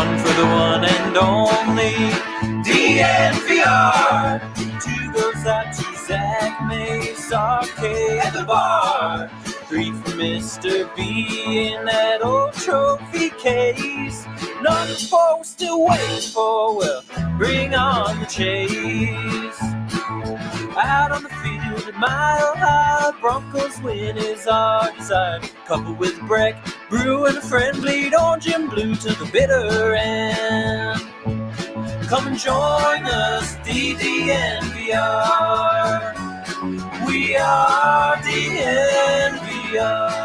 one for the one and only DNVR. 2 goes out to Zach Mace, Arcade at the bar. 3 for Mr. B in that old trophy case. None folks to wait for, well, bring on the chase. Out on the field at Mile High, Broncos win is our desire. Coupled with Breck, Brew and a friend, bleed orange and blue to the bitter end. Come and join us, DNVR. We are DNVR.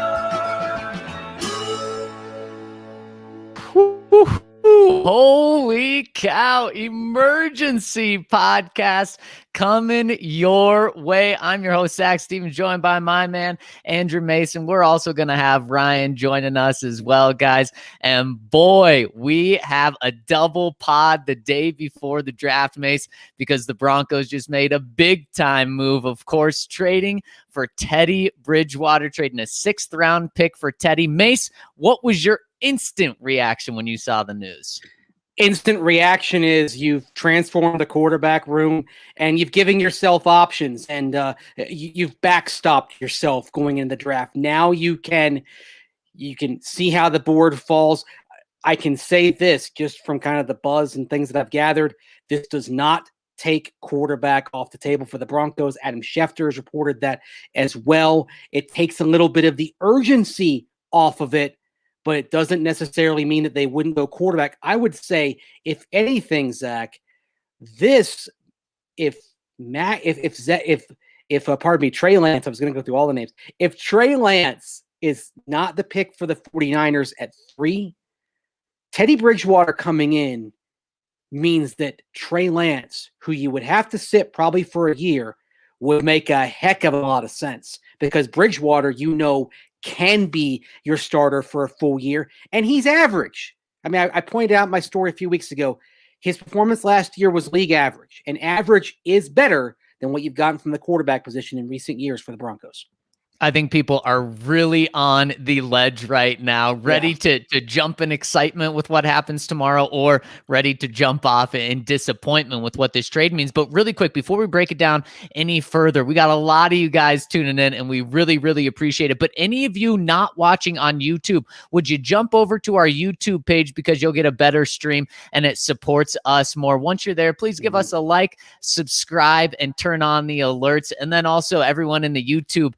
Holy cow, emergency podcast coming your way. I'm your host, Zach Stevens, joined by my man, Andrew Mason. We're also going to have Ryan joining us as well, guys. And boy, we have a double pod the day before the draft, Mace, because the Broncos just made a big time move, of course, trading for Teddy Bridgewater, trading a 6th round pick for Teddy. Mace, what was your instant reaction when you saw the news? Instant reaction is you've transformed the quarterback room and you've given yourself options, and you've backstopped yourself going in the draft. Now you can see how the board falls. I can say this just from kind of the buzz and things that I've gathered. This does not take quarterback off the table for the Broncos. Adam Schefter has reported that as well. It takes a little bit of the urgency off of it, but it doesn't necessarily mean that they wouldn't go quarterback. I would say, if anything, Zach, Trey Lance, I was going to go through all the names. If Trey Lance is not the pick for the 49ers at 3, Teddy Bridgewater coming in means that Trey Lance, who you would have to sit probably for a year, would make a heck of a lot of sense, because Bridgewater, can be your starter for a full year, and he's average. I mean, I pointed out in my story a few weeks ago, his performance last year was league average, and average is better than what you've gotten from the quarterback position in recent years for the Broncos. I think people are really on the ledge right now, ready to jump in excitement with what happens tomorrow, or ready to jump off in disappointment with what this trade means. But really quick, before we break it down any further, we got a lot of you guys tuning in, and we really, really appreciate it. But any of you not watching on YouTube, would you jump over to our YouTube page, because you'll get a better stream and it supports us more. Once you're there, please give us a like, subscribe, and turn on the alerts. And then also everyone in the YouTube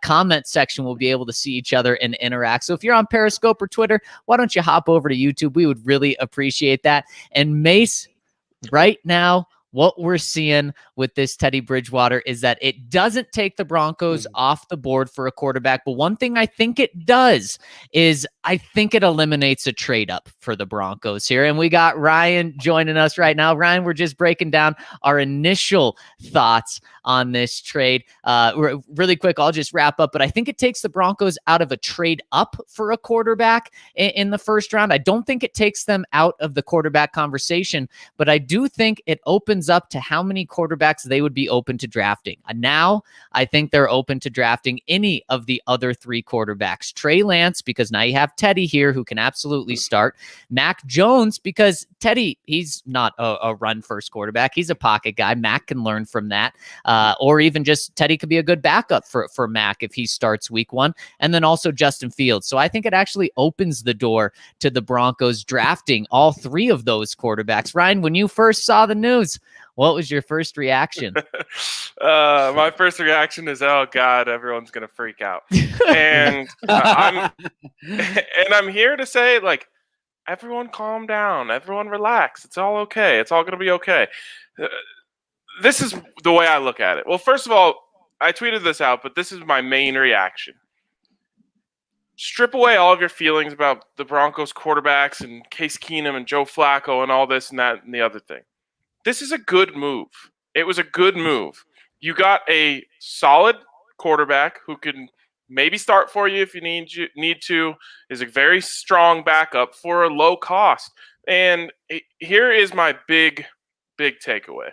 comment section will be able to see each other and interact. So if you're on Periscope or Twitter, why don't you hop over to YouTube? We would really appreciate that. And Mace, right now, what we're seeing with this Teddy Bridgewater is that it doesn't take the Broncos off the board for a quarterback. But one thing I think it does is I think it eliminates a trade up for the Broncos here. And we got Ryan joining us right now. Ryan, we're just breaking down our initial thoughts on this trade. Really quick, I'll just wrap up, but I think it takes the Broncos out of a trade up for a quarterback in the first round. I don't think it takes them out of the quarterback conversation, but I do think it opens up to how many quarterbacks they would be open to drafting. Now, I think they're open to drafting any of the other 3 quarterbacks. Trey Lance, because now you have Teddy here who can absolutely start. Mac Jones, because Teddy, he's not a run-first quarterback. He's a pocket guy. Mac can learn from that. Or even just Teddy could be a good backup for Mac if he starts week 1. And then also Justin Fields. So I think it actually opens the door to the Broncos drafting all 3 of those quarterbacks. Ryan, when you first saw the news, what was your first reaction? My first reaction is, oh God, everyone's going to freak out. And I'm here to say, like, everyone calm down. Everyone relax. It's all okay. It's all going to be okay. This is the way I look at it. Well, first of all, I tweeted this out, but this is my main reaction. Strip away all of your feelings about the Broncos quarterbacks and Case Keenum and Joe Flacco and all this and that and the other thing. This is a good move. It was a good move. You got a solid quarterback who can maybe start for you if you need to, is a very strong backup for a low cost. And here is my big takeaway.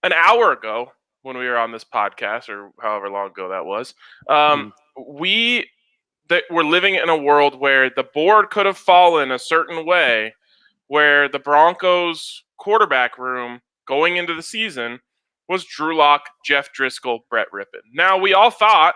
An hour ago, when we were on this podcast, or however long ago that was, that we're living in a world where the board could have fallen a certain way, where the Broncos quarterback room going into the season was Drew Lock, Jeff Driscoll, Brett Rippon. Now, we all thought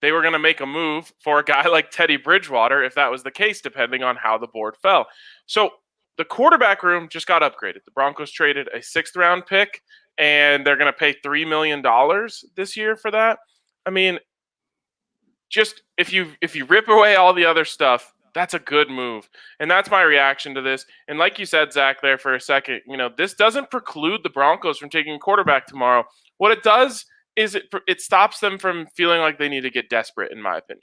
they were going to make a move for a guy like Teddy Bridgewater if that was the case, depending on how the board fell. So the quarterback room just got upgraded. The Broncos traded a 6th-round pick, and they're going to pay $3 million this year for that. I mean, just if you rip away all the other stuff, that's a good move. And that's my reaction to this. And like you said, Zach, there for a second, this doesn't preclude the Broncos from taking a quarterback tomorrow. What it does is it stops them from feeling like they need to get desperate, in my opinion.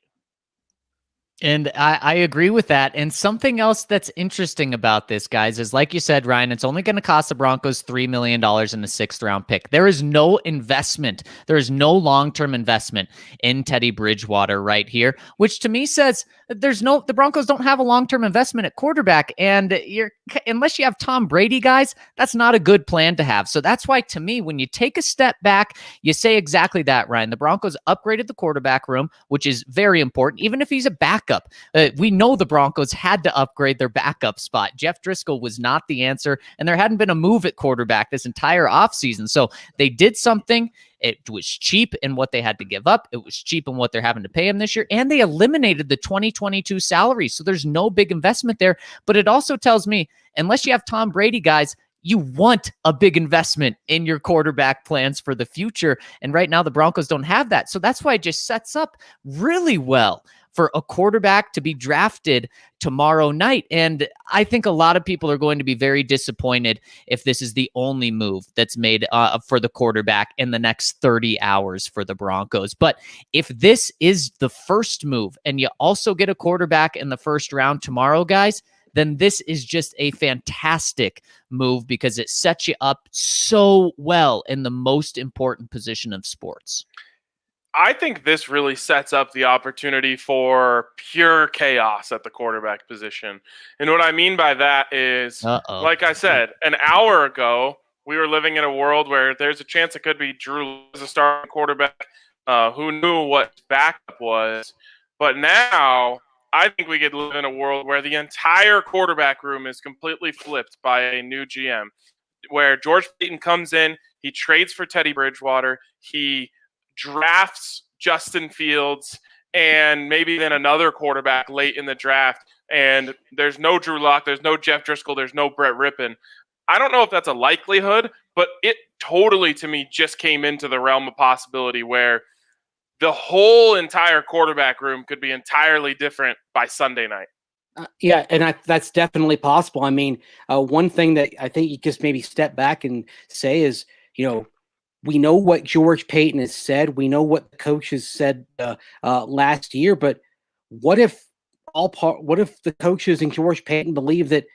And I agree with that. And something else that's interesting about this, guys, is like you said, Ryan, it's only going to cost the Broncos $3 million in the 6th-round pick. There is no investment. There is no long-term investment in Teddy Bridgewater right here, which to me says the Broncos don't have a long-term investment at quarterback. And unless you have Tom Brady, guys, that's not a good plan to have. So that's why, to me, when you take a step back, you say exactly that, Ryan. The Broncos upgraded the quarterback room, which is very important, even if he's a backup. We know the Broncos had to upgrade their backup spot. Jeff Driscoll was not the answer, and there hadn't been a move at quarterback this entire offseason. So they did something. It was cheap in what they had to give up. It was cheap in what they're having to pay him this year, and they eliminated the 2022 salary. So there's no big investment there. But it also tells me, unless you have Tom Brady, guys, you want a big investment in your quarterback plans for the future. And right now the Broncos don't have that. So that's why it just sets up really well for a quarterback to be drafted tomorrow night. And I think a lot of people are going to be very disappointed if this is the only move that's made for the quarterback in the next 30 hours for the Broncos. But if this is the first move and you also get a quarterback in the first round tomorrow, guys, then this is just a fantastic move because it sets you up so well in the most important position of sports. I think this really sets up the opportunity for pure chaos at the quarterback position. And what I mean by that is, like I said, an hour ago, we were living in a world where there's a chance it could be Drew as a starting quarterback. Who knew what backup was? But now I think we could live in a world where the entire quarterback room is completely flipped by a new GM, where George Paton comes in, he trades for Teddy Bridgewater, he drafts Justin Fields and maybe then another quarterback late in the draft, and there's no Drew Lock, there's no Jeff Driscoll, there's no Brett Rippon. I don't know if that's a likelihood, but it totally, to me, just came into the realm of possibility where the whole entire quarterback room could be entirely different by Sunday night. Yeah, and that's definitely possible. I mean, one thing that I think you just maybe step back and say is, we know what George Paton has said. We know what the coaches said last year. But what if the coaches and George Paton believe that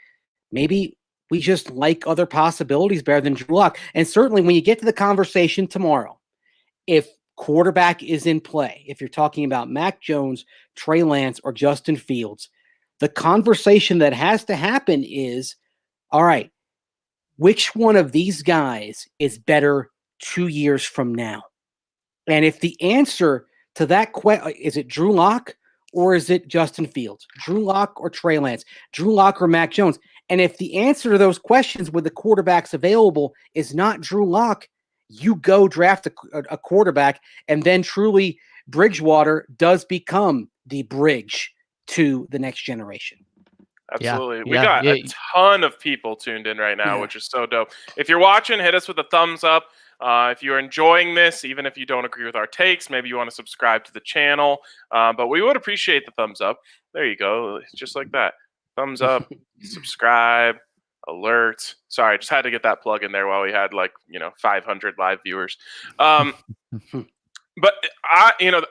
maybe we just like other possibilities better than Drew Lock? And certainly, when you get to the conversation tomorrow, if quarterback is in play, if you're talking about Mac Jones, Trey Lance, or Justin Fields, the conversation that has to happen is, all right, which one of these guys is better 2 years from now? And if the answer to that question is it Drew Lock or is it Justin Fields, Drew Lock or Trey Lance, Drew Lock or Mac Jones? And if the answer to those questions with the quarterbacks available is not Drew Lock, you go draft a quarterback, and then truly Bridgewater does become the bridge to the next generation. Absolutely. We got a ton of people tuned in right now, which is so dope. If you're watching, hit us with a thumbs up. If you're enjoying this, even if you don't agree with our takes, maybe you want to subscribe to the channel. But we would appreciate the thumbs up. There you go. Just like that. Thumbs up, subscribe, alert. Sorry, I just had to get that plug in there while we had 500 live viewers. But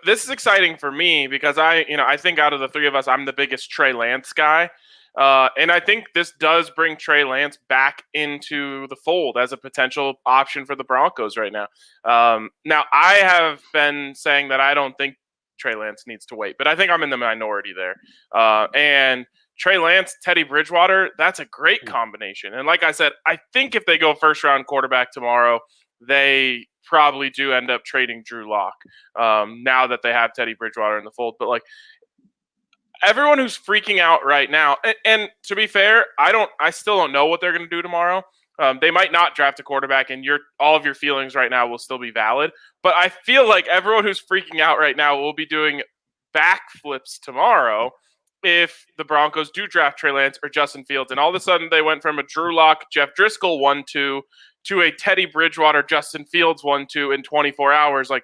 this is exciting for me because I think out of the three of us, I'm the biggest Trey Lance guy. And I think this does bring Trey Lance back into the fold as a potential option for the Broncos right now. Now, I have been saying that I don't think Trey Lance needs to wait, but I think I'm in the minority there. And Trey Lance, Teddy Bridgewater, that's a great combination. And like I said, I think if they go first-round quarterback tomorrow, they probably do end up trading Drew Lock now that they have Teddy Bridgewater in the fold. But everyone who's freaking out right now, and to be fair, I still don't know what they're going to do tomorrow. They might not draft a quarterback, and all of your feelings right now will still be valid. But I feel like everyone who's freaking out right now will be doing backflips tomorrow if the Broncos do draft Trey Lance or Justin Fields, and all of a sudden they went from a Drew Lock, Jeff Driscoll 1-2 to a Teddy Bridgewater, Justin Fields 1-2 in 24 hours. Like,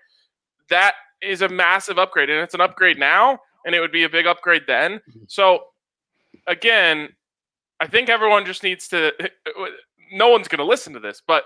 that is a massive upgrade, and it's an upgrade now, and it would be a big upgrade then. So, again, I think everyone just needs to – no one's going to listen to this, but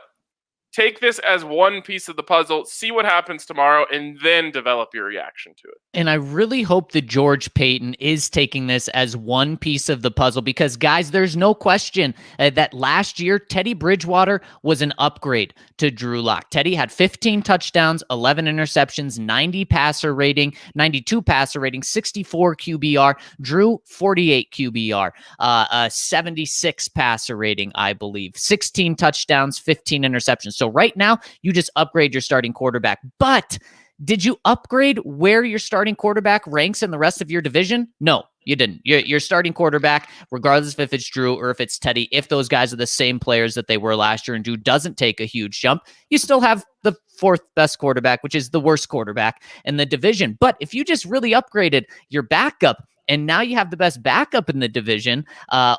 take this as one piece of the puzzle, see what happens tomorrow, and then develop your reaction to it. And I really hope that George Paton is taking this as one piece of the puzzle because, guys, there's no question that last year Teddy Bridgewater was an upgrade to Drew Lock. Teddy had 15 touchdowns, 11 interceptions, 92 passer rating, 64 QBR. Drew, 48 QBR, 76 passer rating, I believe, 16 touchdowns, 15 interceptions. So right now, you just upgrade your starting quarterback. But did you upgrade where your starting quarterback ranks in the rest of your division? No, you didn't. Your starting quarterback, regardless if it's Drew or if it's Teddy, if those guys are the same players that they were last year and Drew doesn't take a huge jump, you still have the fourth best quarterback, which is the worst quarterback in the division. But if you just really upgraded your backup, and now you have the best backup in the division,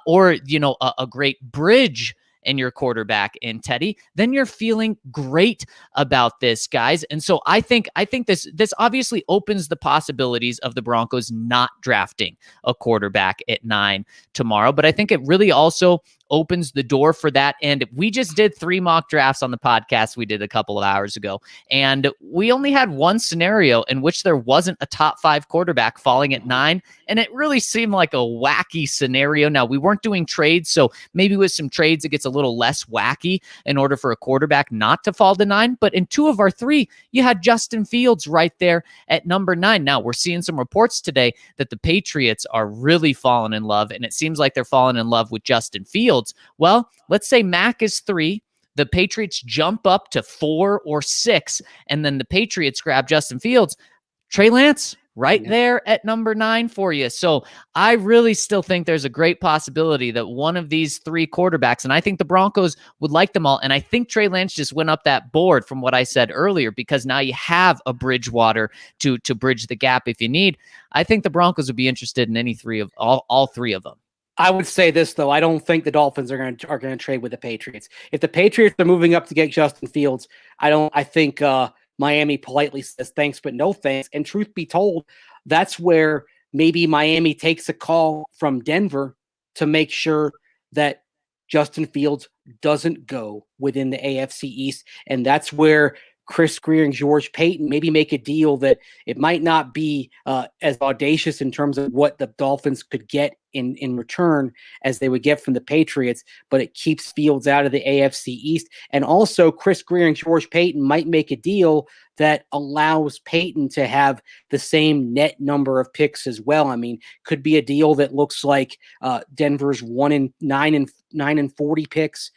or a great bridge and your quarterback in Teddy, then you're feeling great about this, guys. And so I think this obviously opens the possibilities of the Broncos not drafting a quarterback at 9 tomorrow, but I think it really also opens the door for that. And we just did 3 mock drafts on the podcast we did a couple of hours ago, and we only had one scenario in which there wasn't a top 5 quarterback falling at 9, and it really seemed like a wacky scenario. Now, we weren't doing trades, so maybe with some trades it gets a little less wacky in order for a quarterback not to fall to 9, but in 2 of our 3, you had Justin Fields right there at number 9. Now, we're seeing some reports today that the Patriots are really falling in love, and it seems like they're falling in love with Justin Fields. Well, let's say Mac is 3, the Patriots jump up to 4 or 6, and then the Patriots grab Justin Fields. Trey Lance right there at number 9 for you. So I really still think there's a great possibility that one of these 3 quarterbacks, and I think the Broncos would like them all, and I think Trey Lance just went up that board from what I said earlier because now you have a Bridgewater to bridge the gap if you need. I think the Broncos would be interested in any 3 of all 3 of them. I would say this, though. I don't think the Dolphins are going to trade with the Patriots. If the Patriots are moving up to get Justin Fields, I think Miami politely says thanks, but no thanks. And truth be told, that's where maybe Miami takes a call from Denver to make sure that Justin Fields doesn't go within the AFC East. And that's where Chris Greer and George Paton maybe make a deal that it might not be as audacious in terms of what the Dolphins could get in return as they would get from the Patriots, but it keeps Fields out of the AFC East. And also Chris Greer and George Paton might make a deal that allows Paton to have the same net number of picks as well. I mean, could be a deal that looks like Denver's 1-9 and 40 picks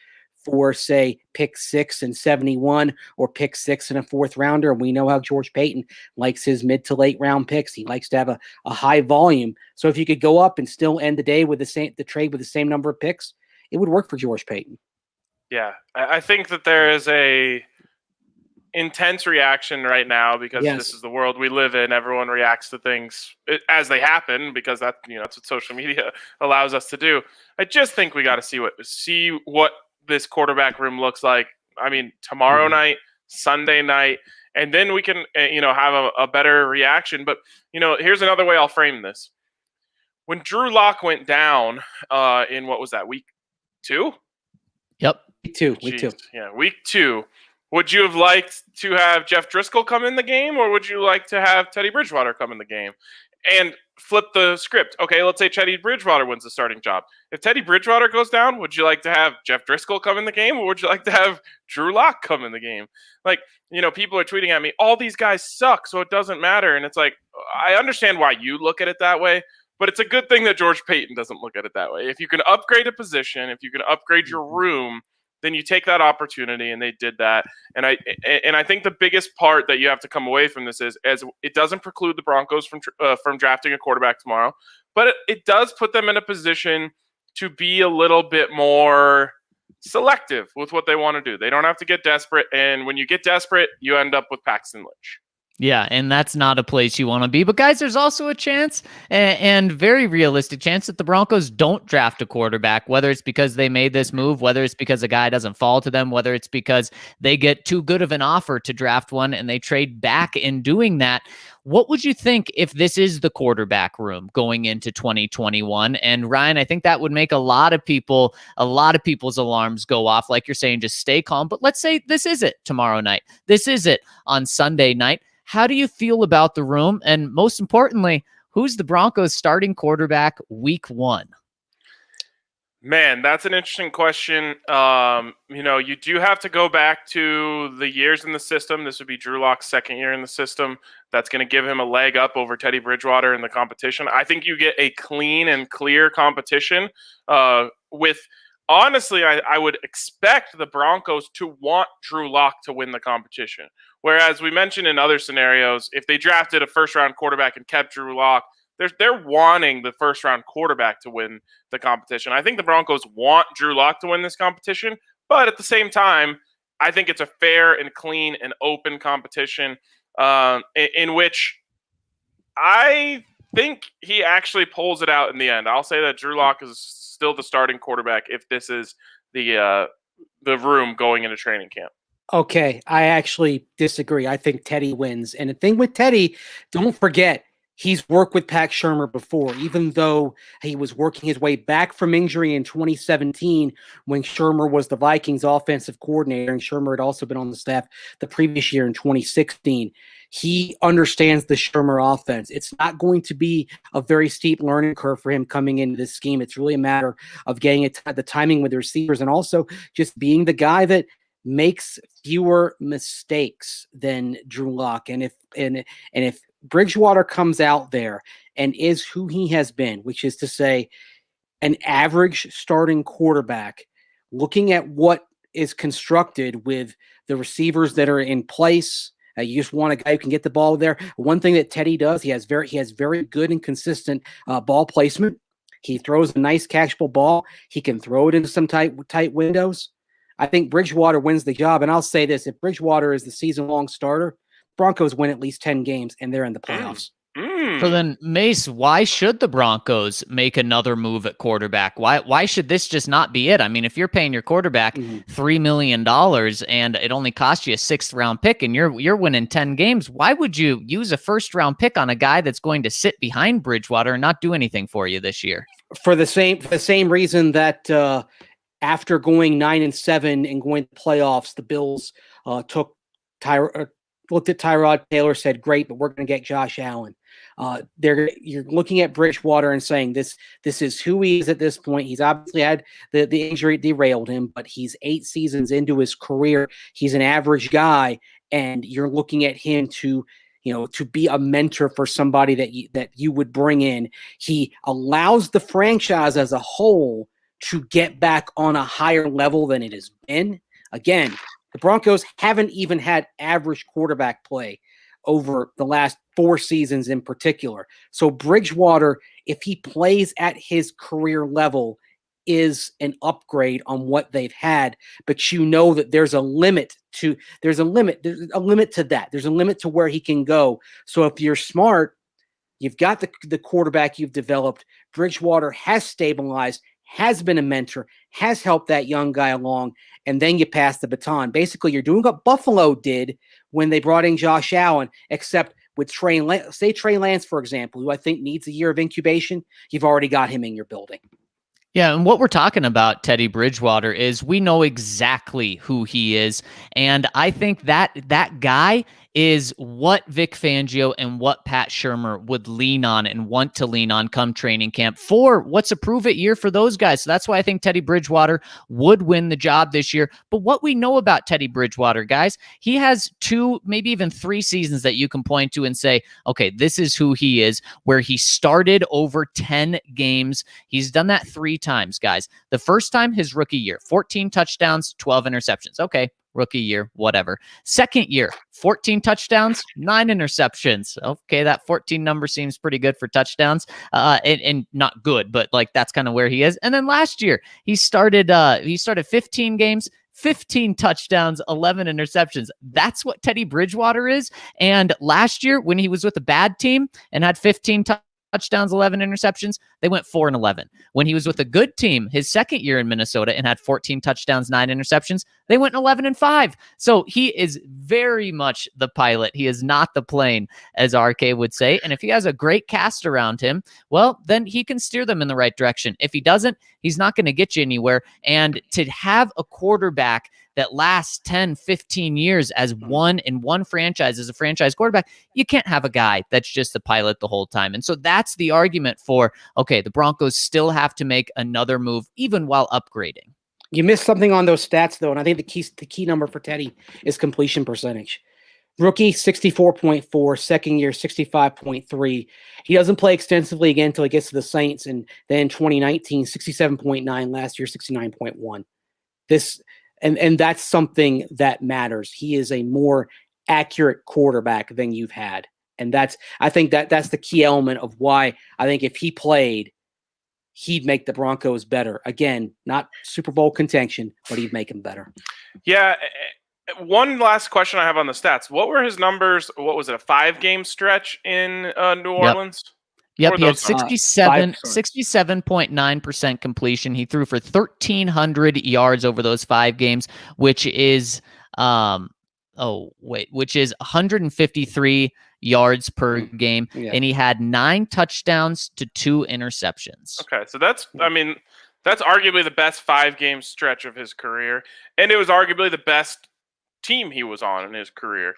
for, say, pick 6 and 71, or pick 6 and a 4th rounder. And we know how George Paton likes his mid to late round picks. He likes to have a high volume. So if you could go up and still end the day with the trade with the same number of picks, it would work for George Paton. Yeah, I think that there is a intense reaction right now because this is the world we live in. Everyone reacts to things as they happen because that's what social media allows us to do. I just think we got to see what this quarterback room looks like. I mean, tomorrow night, Sunday night, and then we can, have a better reaction. But, here's another way I'll frame this. When Drew Lock went down in, what was that, week 2? Yep. Week 2. Yeah, week 2. Would you have liked to have Jeff Driscoll come in the game, or would you like to have Teddy Bridgewater come in the game? And flip the script. Okay, let's say Teddy Bridgewater wins the starting job. If Teddy Bridgewater goes down, would you like to have Jeff Driscoll come in the game, or would you like to have Drew Lock come in the game? Like, people are tweeting at me, all these guys suck, so it doesn't matter. And it's like, I understand why you look at it that way, but it's a good thing that George Paton doesn't look at it that way. If you can upgrade a position, if you can upgrade your room, then you take that opportunity, and they did that. And I think the biggest part that you have to come away from this is, as it doesn't preclude the Broncos from drafting a quarterback tomorrow, but it does put them in a position to be a little bit more selective with what they want to do. They don't have to get desperate, and when you get desperate, you end up with Paxton Lynch. Yeah, and that's not a place you want to be. But guys, there's also a chance, and very realistic chance, that the Broncos don't draft a quarterback, whether it's because they made this move, whether it's because a guy doesn't fall to them, whether it's because they get too good of an offer to draft one and they trade back in doing that. What would you think if this is the quarterback room going into 2021? And Ryan, I think that would make a lot of people's alarms go off. Like you're saying, just stay calm. But let's say this is it tomorrow night. This is it on Sunday night. How do you feel about the room? And most importantly, who's the Broncos starting quarterback week 1? Man, that's an interesting question. You do have to go back to the years in the system. This would be Drew Lock's second year in the system. That's going to give him a leg up over Teddy Bridgewater in the competition. I think you get a clean and clear competition honestly, I would expect the Broncos to want Drew Lock to win the competition. Whereas we mentioned in other scenarios, if they drafted a first-round quarterback and kept Drew Lock, they're wanting the first-round quarterback to win the competition. I think the Broncos want Drew Lock to win this competition, but at the same time, I think it's a fair and clean and open competition in which I think he actually pulls it out in the end. I'll say that Drew Lock is still the starting quarterback if this is the room going into training camp. Okay, I actually disagree. I think Teddy wins. And the thing with Teddy, don't forget, he's worked with Pat Shurmur before, even though he was working his way back from injury in 2017 when Shurmur was the Vikings offensive coordinator, and Shurmur had also been on the staff the previous year in 2016. He understands the Shurmur offense. It's not going to be a very steep learning curve for him coming into this scheme. It's really a matter of getting the timing with the receivers and also just being the guy that makes fewer mistakes than Drew Lock. And if Bridgewater comes out there and is who he has been, which is to say an average starting quarterback, looking at what is constructed with the receivers that are in place, you just want a guy who can get the ball there. One thing that Teddy does, he has very good and consistent ball placement. He throws a nice catchable ball. He can throw it into some tight windows. I think Bridgewater wins the job. And I'll say this, if Bridgewater is the season-long starter, Broncos win at least 10 games, and they're in the playoffs. So then, Mace, why should the Broncos make another move at quarterback? Why should this just not be it? I mean, if you're paying your quarterback $3 million and it only cost you a 6th-round pick and you're winning 10 games, why would you use a 1st-round pick on a guy that's going to sit behind Bridgewater and not do anything for you this year? For the same reason that after going 9-7 and going to the playoffs, the Bills looked at Tyrod Taylor, said, "Great, but we're going to get Josh Allen." You're looking at Bridgewater and saying this is who he is at this point. He's obviously had the injury derailed him, but he's 8 seasons into his career. He's an average guy, and you're looking at him to be a mentor for somebody that you would bring in. He allows the franchise as a whole to get back on a higher level than it has been. Again, the Broncos haven't even had average quarterback play over the last 4 seasons in particular. So Bridgewater, if he plays at his career level, is an upgrade on what they've had. But you know that there's a limit to that. There's a limit to where he can go. So if you're smart, you've got the quarterback you've developed. Bridgewater has stabilized, has been a mentor, has helped that young guy along, and then you pass the baton. Basically, you're doing what Buffalo did when they brought in Josh Allen, except with Trey Lance, for example, who I think needs a year of incubation. You've already got him in your building. Yeah, and what we're talking about, Teddy Bridgewater, is we know exactly who he is, and I think that guy is what Vic Fangio and what Pat Shurmur would lean on and want to lean on come training camp for what's a prove-it year for those guys. So that's why I think Teddy Bridgewater would win the job this year. But what we know about Teddy Bridgewater, guys, he has 2, maybe even 3 seasons that you can point to and say, okay, this is who he is, where he started over 10 games. He's done that 3 times, guys. The first time, his rookie year, 14 touchdowns, 12 interceptions. Okay, rookie year, whatever. Second year, 14 touchdowns, 9 interceptions. Okay, that 14 number seems pretty good for touchdowns. And not good, but like that's kind of where he is. And then last year, he started 15 games, 15 touchdowns, 11 interceptions. That's what Teddy Bridgewater is. And last year, when he was with a bad team and had 15 touchdowns, 11 interceptions, they went 4-11. When he was with a good team, his second year in Minnesota, and had 14 touchdowns, 9 interceptions, they went 11-5. So he is very much the pilot. He is not the plane, as RK would say. And if he has a great cast around him, well, then he can steer them in the right direction. If he doesn't, he's not going to get you anywhere. And to have a quarterback that lasts 10, 15 years as one franchise, as a franchise quarterback, you can't have a guy that's just the pilot the whole time. And so that's the argument for, okay, the Broncos still have to make another move, even while upgrading. You missed something on those stats, though, and I think the key number for Teddy is completion percentage. Rookie, 64.4. Second year, 65.3. He doesn't play extensively again until he gets to the Saints, and then 2019, 67.9. Last year, 69.1. And that's something that matters. He is a more accurate quarterback than you've had. And I think that's the key element of why I think if he played, he'd make the Broncos better. Again, not Super Bowl contention, but he'd make them better. Yeah. One last question I have on the stats. What were his numbers? What was it, a 5-game stretch in New Orleans? Yep, he had 67.9% completion. He threw for 1,300 yards over those 5 games, which is which is 153 yards per game, and he had 9 touchdowns to 2 interceptions. Okay, so that's arguably the best 5-game stretch of his career, and it was arguably the best team he was on in his career,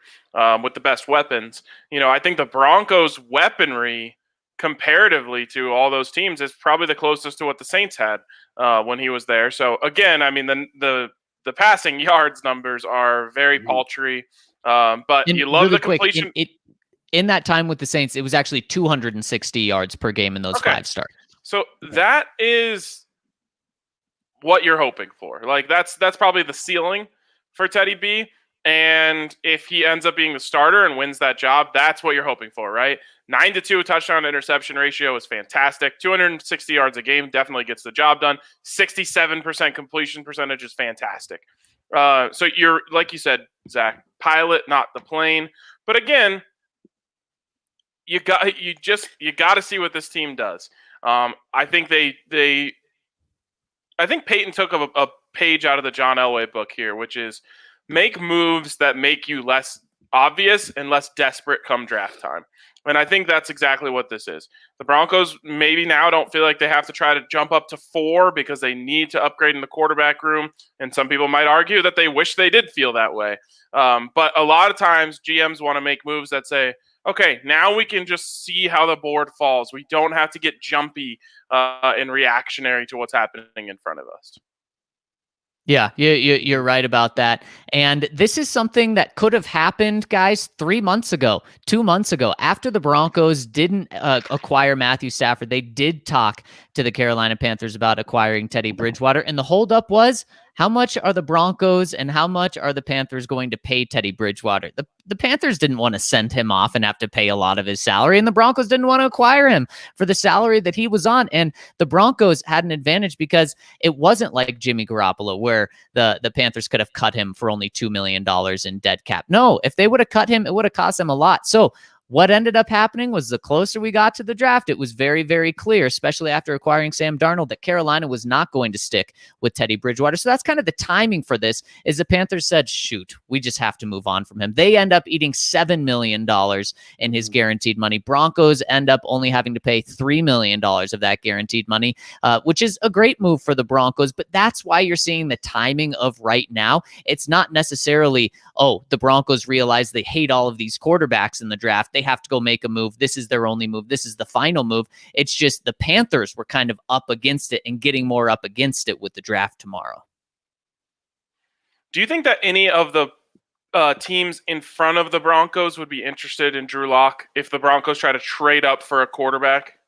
with the best weapons. I think the Broncos' weaponry, comparatively to all those teams, is probably the closest to what the Saints had when he was there. So again, the passing yards numbers are very paltry, but you love the completion. In that time with the Saints, it was actually 260 yards per game in those 5 starts. So that is what you're hoping for. Like that's probably the ceiling for Teddy B. And if he ends up being the starter and wins that job, that's what you're hoping for, right? 9-2 touchdown to interception ratio is fantastic. 260 yards a game definitely gets the job done. 67% completion percentage is fantastic. So you're, like you said, Zach, pilot, not the plane. But again, you got to see what this team does. I think I think Peyton took a page out of the John Elway book here, which is make moves that make you less obvious and less desperate come draft time. And I think that's exactly what this is. The Broncos maybe now don't feel like they have to try to jump up to 4 because they need to upgrade in the quarterback room. And some people might argue that they wish they did feel that way. But a lot of times GMs want to make moves that say, okay, now we can just see how the board falls. We don't have to get jumpy and reactionary to what's happening in front of us. Yeah, you're right about that. And this is something that could have happened, guys, 3 months ago, 2 months ago. After the Broncos didn't acquire Matthew Stafford, they did talk to the Carolina Panthers about acquiring Teddy Bridgewater. And the holdup was, how much are the Broncos and how much are the Panthers going to pay Teddy Bridgewater? The Panthers didn't want to send him off and have to pay a lot of his salary, and the Broncos didn't want to acquire him for the salary that he was on. And the Broncos had an advantage because it wasn't like Jimmy Garoppolo, where the Panthers could have cut him for only $2 million in dead cap. No, if they would have cut him, it would have cost them a lot. So what ended up happening was the closer we got to the draft, it was very, very clear, especially after acquiring Sam Darnold, that Carolina was not going to stick with Teddy Bridgewater. So that's kind of the timing for this, is the Panthers said, shoot, we just have to move on from him. They end up eating $7 million in his guaranteed money. Broncos end up only having to pay $3 million of that guaranteed money, which is a great move for the Broncos. But that's why you're seeing the timing of right now. It's not necessarily, the Broncos realize they hate all of these quarterbacks in the draft. They have to go make a move. This is their only move. This is the final move. It's just the Panthers were kind of up against it and getting more up against it with the draft tomorrow. Do you think that any of the teams in front of the Broncos would be interested in Drew Lock if the Broncos try to trade up for a quarterback?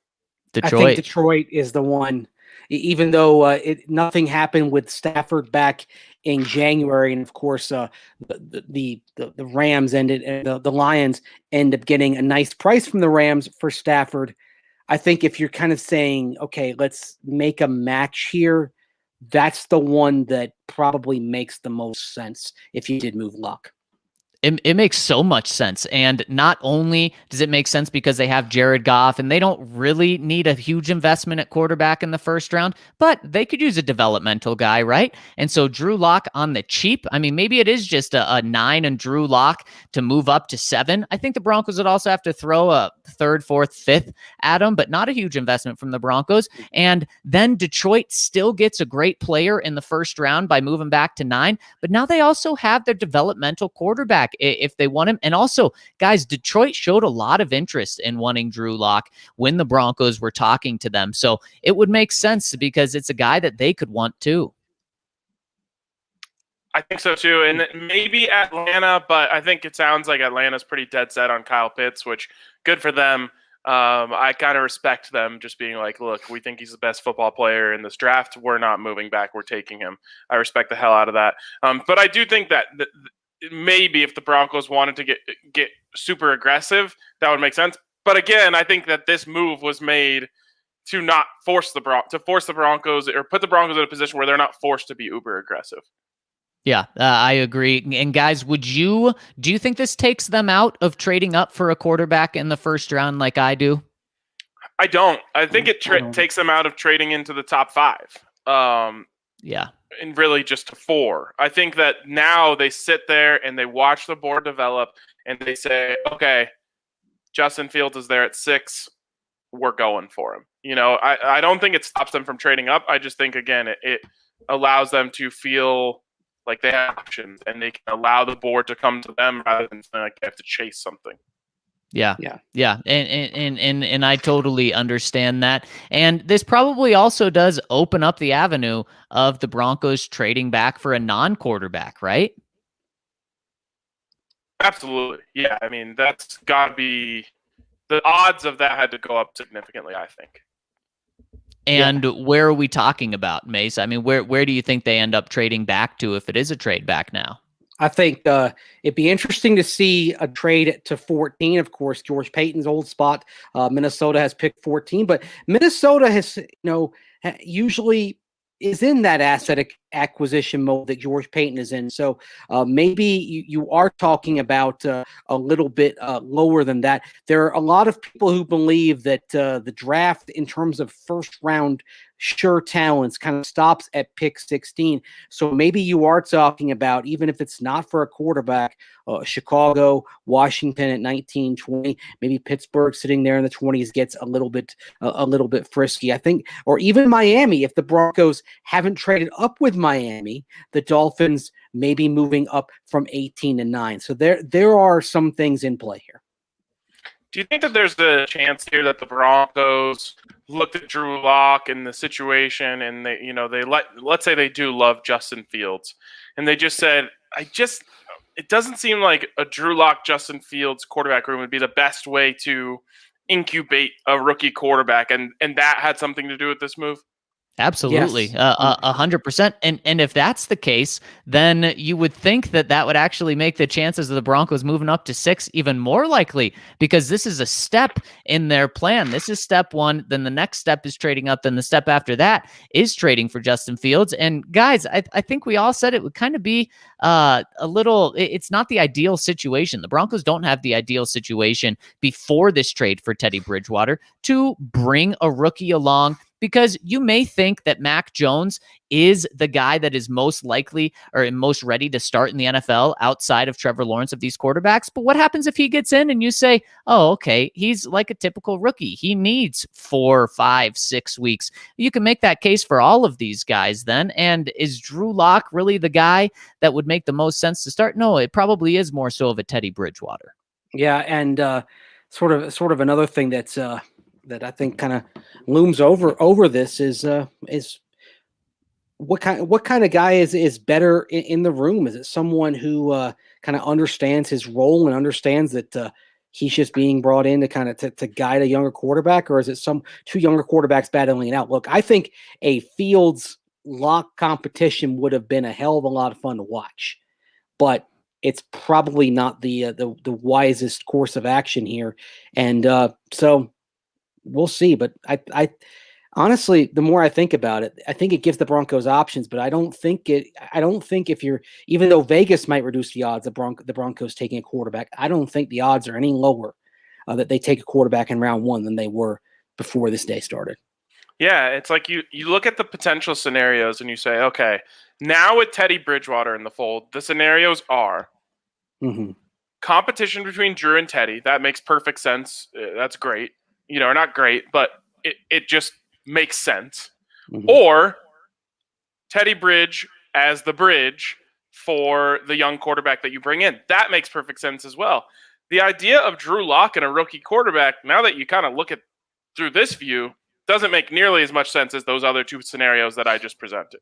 Detroit. I think Detroit is the one. even though nothing happened with Stafford back in January, and of course the Rams ended, and the Lions end up getting a nice price from the Rams for Stafford. I think if you're kind of saying, okay, let's make a match here, that's the one that probably makes the most sense if you did move Luck. It makes so much sense. And not only does it make sense because they have Jared Goff and they don't really need a huge investment at quarterback in the first round, but they could use a developmental guy, right? And so Drew Lock on the cheap, I mean, maybe it is just a 9 and Drew Lock to move up to 7. I think the Broncos would also have to throw a 3rd, 4th, 5th at him, but not a huge investment from the Broncos. And then Detroit still gets a great player in the first round by moving back to 9, but now they also have their developmental quarterback if they want him. And also, guys, Detroit showed a lot of interest in wanting Drew Lock when the Broncos were talking to them. So it would make sense because it's a guy that they could want too. I think so too. And maybe Atlanta, but I think it sounds like Atlanta's pretty dead set on Kyle Pitts, which good for them. I kind of respect them just being like, look, we think he's the best football player in this draft. We're not moving back. We're taking him. I respect the hell out of that. But I do think that maybe if the Broncos wanted to get super aggressive, that would make sense. But again, I think that this move was made to not force the Broncos or put the Broncos in a position where they're not forced to be uber aggressive. Yeah, I agree. And guys, do you think this takes them out of trading up for a quarterback in the first round like I do? I don't. I think it takes them out of trading into the top 5. Yeah. And really just to 4. I think that now they sit there and they watch the board develop and they say, okay, Justin Fields is there at 6. We're going for him. I don't think it stops them from trading up. I just think, again, it allows them to feel like they have options and they can allow the board to come to them rather than feeling like they have to chase something. Yeah. And I totally understand that. And this probably also does open up the avenue of the Broncos trading back for a non-quarterback, right? Absolutely. Yeah. I mean, that's got to be the odds of that had to go up significantly, I think. And where are we talking about, Mace? I mean, where do you think they end up trading back to if it is a trade back now? I think it'd be interesting to see a trade to 14. Of course, George Payton's old spot. Minnesota has picked 14, but Minnesota has, usually is in that asset acquisition mode that George Payton is in. So maybe you are talking about a little bit lower than that. There are a lot of people who believe that the draft in terms of first round sure talents kind of stops at pick 16. So maybe you are talking about, even if it's not for a quarterback, Chicago, Washington at 19, 20, maybe Pittsburgh sitting there in the 20s gets a little bit frisky, I think, or even Miami. If the Broncos haven't traded up with Miami, the Dolphins may be moving up from 18 to 9. So there are some things in play here. Do you think that there's a chance here that the Broncos looked at Drew Lock and the situation, and let's say they do love Justin Fields, and they just said, it doesn't seem like a Drew Lock, Justin Fields quarterback room would be the best way to incubate a rookie quarterback, and that had something to do with this move? Absolutely. 100%. And if that's the case, then you would think that would actually make the chances of the Broncos moving up to 6 even more likely, because this is a step in their plan. This is step 1. Then the next step is trading up. Then the step after that is trading for Justin Fields. And guys, I think we all said it would kind of be it's not the ideal situation. The Broncos don't have the ideal situation before this trade for Teddy Bridgewater to bring a rookie along, because you may think that Mac Jones is the guy that is most likely or most ready to start in the NFL outside of Trevor Lawrence of these quarterbacks. But what happens if he gets in and you say, oh, okay, he's like a typical rookie. He needs 4, 5, 6 weeks. You can make that case for all of these guys then. And is Drew Lock really the guy that would make the most sense to start? No, it probably is more so of a Teddy Bridgewater. Yeah, and sort of another thing that's that I think kind of looms over this is what kind of guy is better in the room? Is it someone who kind of understands his role and understands that he's just being brought in to kind of to guide a younger quarterback, or is it two younger quarterbacks battling it out? Look, I think a Fields lock competition would have been a hell of a lot of fun to watch, but it's probably not the wisest course of action here, and so we'll see. But I honestly, the more I think about it, I think it gives the Broncos options, but I don't think if you're, even though Vegas might reduce the odds of the Broncos taking a quarterback, I don't think the odds are any lower that they take a quarterback in round 1 than they were before this day started. Yeah, it's like you look at the potential scenarios and you say, okay, now with Teddy Bridgewater in the fold, the scenarios are competition between Drew and Teddy. That makes perfect sense. That's great. Or not great, but it just makes sense. Or Teddy Bridge as the bridge for the young quarterback that you bring in. That makes perfect sense as well. The idea of Drew Lock and a rookie quarterback, now that you kind of look at through this view, doesn't make nearly as much sense as those other two scenarios that I just presented.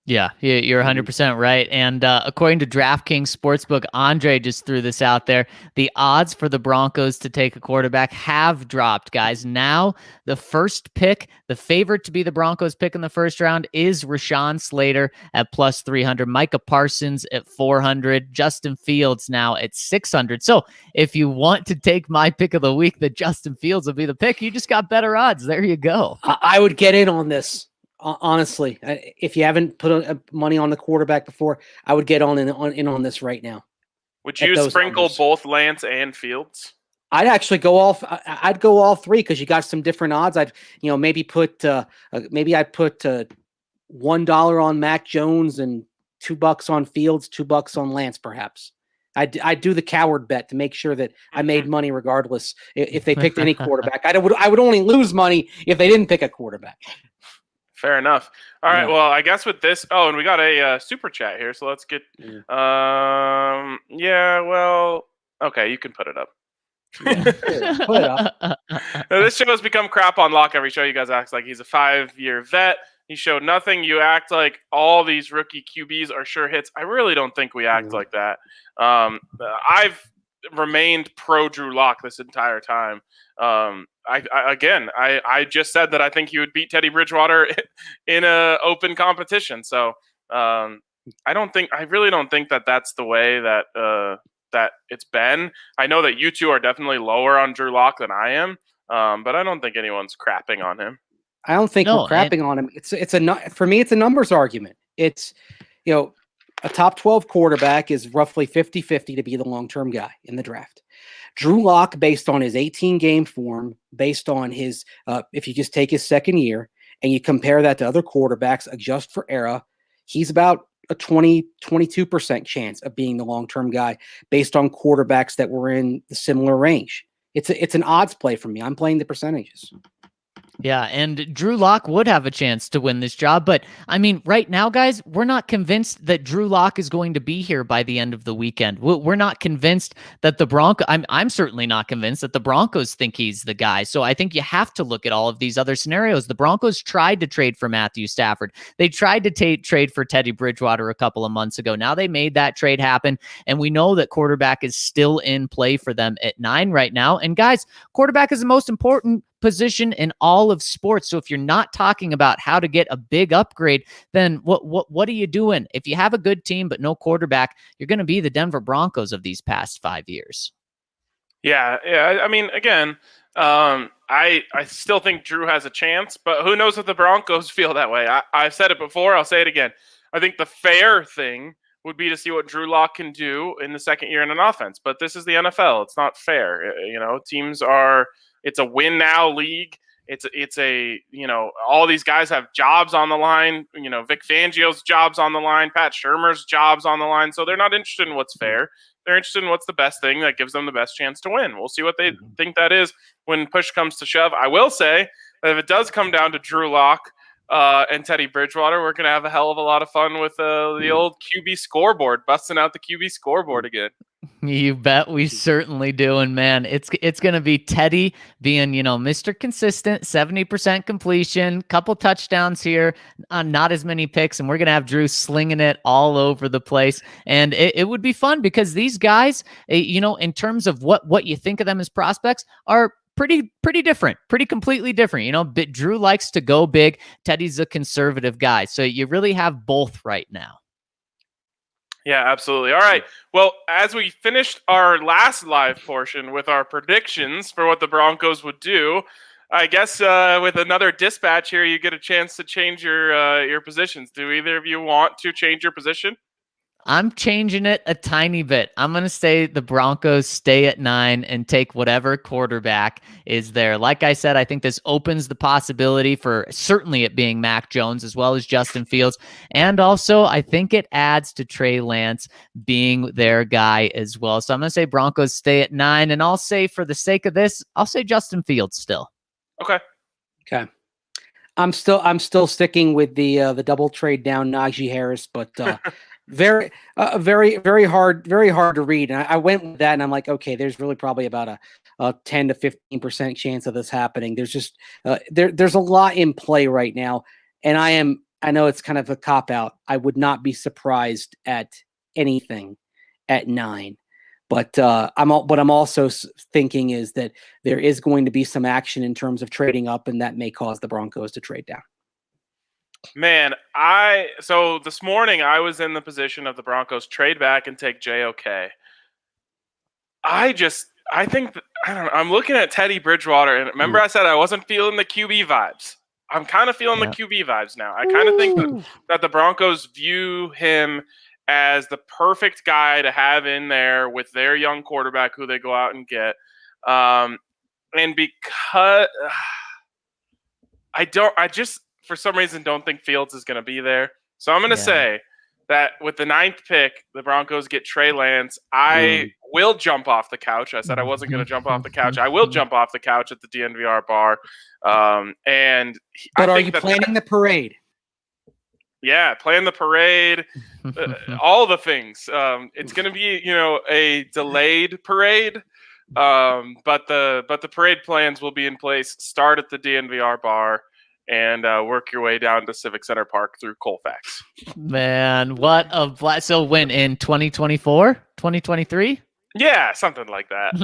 Yeah, you're 100% right. And according to DraftKings Sportsbook, Andre just threw this out there. The odds for the Broncos to take a quarterback have dropped, guys. Now, the first pick, the favorite to be the Broncos pick in the first round is Rashawn Slater at plus 300, Micah Parsons at 400, Justin Fields now at 600. So if you want to take my pick of the week, that Justin Fields will be the pick, you just got better odds. There you go. I would get in on this. Honestly, if you haven't put money on the quarterback before, I would get in on this right now. Would you sprinkle numbers? Both Lance and Fields? I'd actually go I'd go all three because you got some different odds. I'd maybe put I'd put $1 on Mac Jones and $2 on Fields, $2 on Lance, perhaps. I'd do the coward bet to make sure that I made money regardless if they picked any quarterback. I would only lose money if they didn't pick a quarterback. Fair enough. All right. Well, I guess with this. Oh, and we got a super chat here, so let's get. Well, okay, you can put it up. Put it up. This show has become crap on Lock every show. You guys act like he's a 5-year vet. He showed nothing. You act like all these rookie QBs are sure hits. I really don't think we act like that. I've remained pro Drew Lock this entire time. I just said that I think he would beat Teddy Bridgewater in a open competition. So I really don't think that that's the way that it's been. I know that you two are definitely lower on Drew Lock than I am, but I don't think anyone's crapping on him. I don't think we're crapping on him. For me, it's a numbers argument. It's, a top 12 quarterback is roughly 50-50 to be the long-term guy in the draft. Drew Lock, based on his 18-game form, based on his, if you just take his second year and you compare that to other quarterbacks, adjust for era, he's about a 22% chance of being the long-term guy based on quarterbacks that were in the similar range. It's an odds play for me. I'm playing the percentages. Yeah, and Drew Lock would have a chance to win this job, but I mean, right now, guys, we're not convinced that Drew Lock is going to be here by the end of the weekend. We're not convinced that the Broncos. I'm certainly not convinced that the Broncos think he's the guy. So I think you have to look at all of these other scenarios. The Broncos tried to trade for Matthew Stafford. They tried to trade for Teddy Bridgewater a couple of months ago. Now they made that trade happen, and we know that quarterback is still in play for them at 9 right now. And guys, quarterback is the most important position in all of sports. So if you're not talking about how to get a big upgrade, then what are you doing? If you have a good team but no quarterback, you're going to be the Denver Broncos of these past 5 years. Yeah. I mean, again, I still think Drew has a chance, but who knows if the Broncos feel that way? I've said it before. I'll say it again. I think the fair thing would be to see what Drew Lock can do in the second year in an offense. But this is the NFL. It's not fair. Teams are. It's a win now league. It's all these guys have jobs on the line. Vic Fangio's job's on the line. Pat Shurmur's job's on the line. So they're not interested in what's fair. They're interested in what's the best thing that gives them the best chance to win. We'll see what they think that is when push comes to shove. I will say that if it does come down to Drew Lock and Teddy Bridgewater, we're going to have a hell of a lot of fun with the old QB scoreboard, busting out the QB scoreboard again. You bet we certainly do. And man, it's going to be Teddy being, Mr. Consistent, 70% completion, couple touchdowns here, not as many picks. And we're going to have Drew slinging it all over the place. And it would be fun because these guys, in terms of what you think of them as prospects, are pretty different, pretty completely different. But Drew likes to go big. Teddy's a conservative guy. So you really have both right now. Yeah, absolutely. All right. Well, as we finished our last live portion with our predictions for what the Broncos would do, I guess with another dispatch here, you get a chance to change your positions. Do either of you want to change your position? I'm changing it a tiny bit. I'm going to say the Broncos stay at 9 and take whatever quarterback is there. Like I said, I think this opens the possibility for certainly it being Mac Jones as well as Justin Fields. And also, I think it adds to Trey Lance being their guy as well. So I'm going to say Broncos stay at 9. And I'll say for the sake of this, I'll say Justin Fields still. Okay. I'm still sticking with the double trade down Najee Harris, but very hard to read. And I went with that, and I'm like, okay, there's really probably about a 10 to 15% chance of this happening. There's just there's a lot in play right now, and I know it's kind of a cop out. I would not be surprised at anything at 9. But I'm also thinking is that there is going to be some action in terms of trading up, and that may cause the Broncos to trade down. Man, so this morning I was in the position of the Broncos trade back and take JOK. I think I don't know. I'm looking at Teddy Bridgewater, and remember I said I wasn't feeling the QB vibes. I'm kind of feeling the QB vibes now. I kind of think that the Broncos view him as the perfect guy to have in there with their young quarterback who they go out and get. And because I just for some reason don't think Fields is going to be there. So I'm going to say that with the 9th pick, the Broncos get Trey Lance. I will jump off the couch. I said I wasn't going to jump off the couch. I will jump off the couch at the DNVR bar. But are you planning the parade? Yeah, plan the parade, all the things. It's going to be, a delayed parade, but the parade plans will be in place. Start at the DNVR bar and work your way down to Civic Center Park through Colfax. Man, what a blast! So when in 2024, 2023? Yeah, something like that.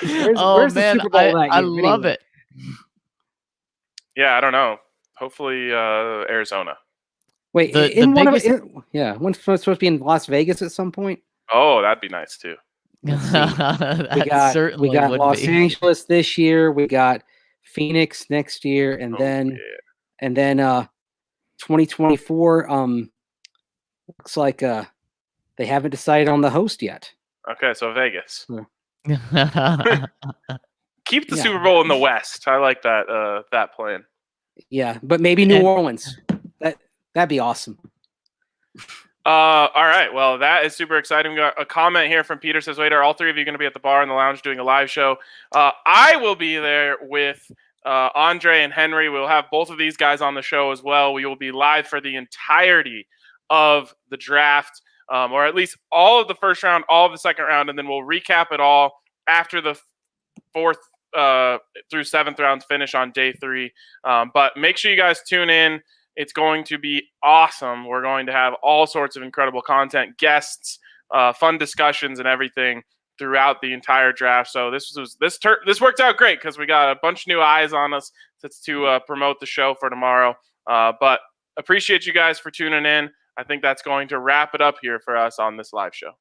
where's the Super Bowl I love it. Yeah, I don't know. Hopefully, Arizona. Wait, one's supposed to be in Las Vegas at some point. Oh, that'd be nice too. we got Los Angeles this year. We got Phoenix next year, and then 2024. Looks like they haven't decided on the host yet. Okay, so Vegas. Keep the Super Bowl in the West. I like that plan. Yeah, but maybe New Orleans. That'd be awesome. All right. Well, that is super exciting. We got a comment here from Peter says, wait, are all three of you going to be at the bar in the lounge doing a live show? I will be there with Andre and Henry. We'll have both of these guys on the show as well. We will be live for the entirety of the draft, or at least all of the first round, all of the second round, and then we'll recap it all after the 4th through 7th rounds finish on day 3. But make sure you guys tune in. It's going to be awesome. We're going to have all sorts of incredible content, guests, fun discussions, and everything throughout the entire draft. So this worked out great because we got a bunch of new eyes on us to promote the show for tomorrow. But appreciate you guys for tuning in. I think that's going to wrap it up here for us on this live show.